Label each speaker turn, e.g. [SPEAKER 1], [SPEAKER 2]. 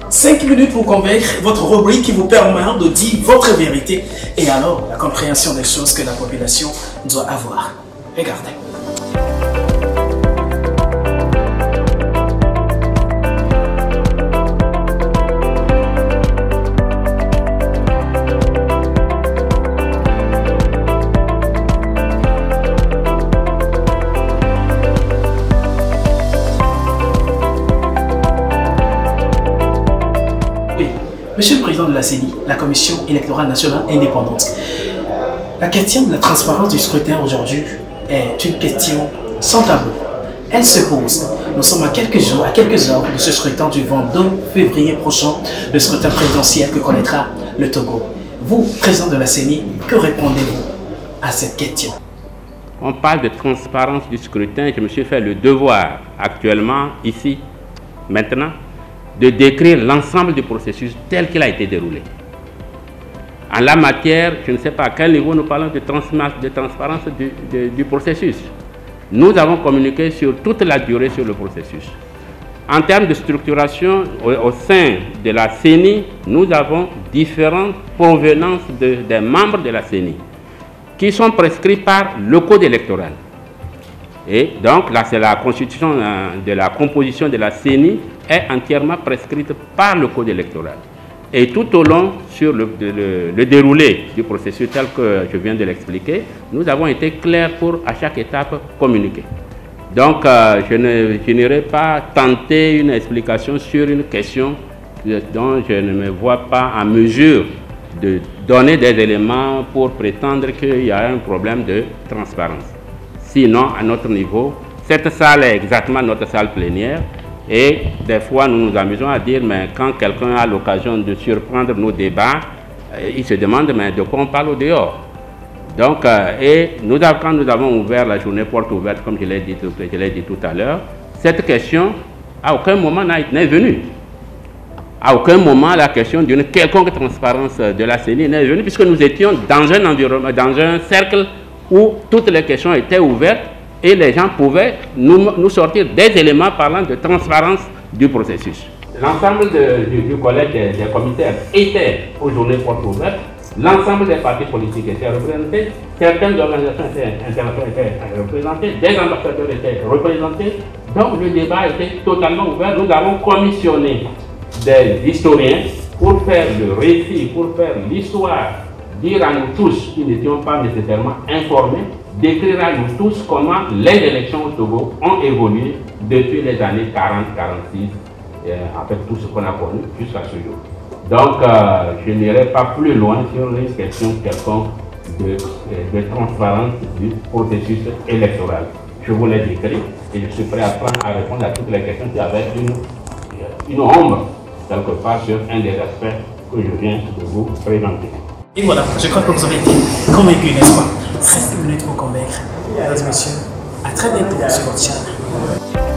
[SPEAKER 1] 5 minutes pour convaincre, votre rubrique qui vous permet de dire votre vérité et alors la compréhension des choses que la population doit avoir. Regardez. Monsieur le Président de la CENI, la Commission électorale nationale indépendante, la question de la transparence du scrutin aujourd'hui est une question sans tabou. Elle se pose. Nous sommes à quelques jours, à quelques heures de ce scrutin du 22 février prochain, le scrutin présidentiel que connaîtra le Togo. Vous, Président de la CENI, que répondez-vous à cette question?
[SPEAKER 2] On parle de transparence du scrutin. Je me suis fait le devoir actuellement, ici, maintenant, de décrire l'ensemble du processus tel qu'il a été déroulé. En la matière, je ne sais pas à quel niveau nous parlons de transparence du processus. Nous avons communiqué sur toute la durée sur le processus. En termes de structuration, au sein de la CENI, nous avons différentes provenances des membres de la CENI qui sont prescrits par le code électoral. Et donc, là, c'est la constitution de la composition de la CENI est entièrement prescrite par le code électoral. Et tout au long, sur le déroulé du processus tel que je viens de l'expliquer, nous avons été clairs pour, à chaque étape, communiquer. Donc, je n'irai pas tenter une explication sur une question dont je ne me vois pas en mesure de donner des éléments pour prétendre qu'il y a un problème de transparence. Sinon, à notre niveau, cette salle est exactement notre salle plénière et des fois nous nous amusons à dire mais quand quelqu'un a l'occasion de surprendre nos débats, il se demande mais de quoi on parle au dehors. Donc, quand nous avons ouvert la journée porte ouverte, comme je l'ai dit tout à l'heure, cette question à aucun moment n'est venue. À aucun moment la question d'une quelconque transparence de la CENI n'est venue puisque nous étions dans un environnement, dans un cercle où toutes les questions étaient ouvertes et les gens pouvaient nous sortir des éléments parlant de transparence du processus. L'ensemble du collège des commissaires était aux journées portes ouvertes, l'ensemble des partis politiques étaient représentés, certaines organisations internationales étaient représentées, des ambassadeurs étaient représentés, donc le débat était totalement ouvert. Nous avons commissionné des historiens pour faire le récit, pour faire l'histoire, dire à nous tous qui n'étions pas nécessairement informés, décrire à nous tous comment les élections au Togo ont évolué depuis les années 40-46, en fait tout ce qu'on a connu jusqu'à ce jour. Donc je n'irai pas plus loin sur une question quelconque de transparence du processus électoral. Je vous l'ai décrit et je suis prêt à répondre à toutes les questions qui avaient une ombre quelque part sur un des aspects que je viens de vous présenter.
[SPEAKER 1] Et voilà, je crois que vous avez été convaincus, n'est-ce pas? 5 minutes pour convaincre. Mesdames et messieurs, à très bientôt sur votre chaîne.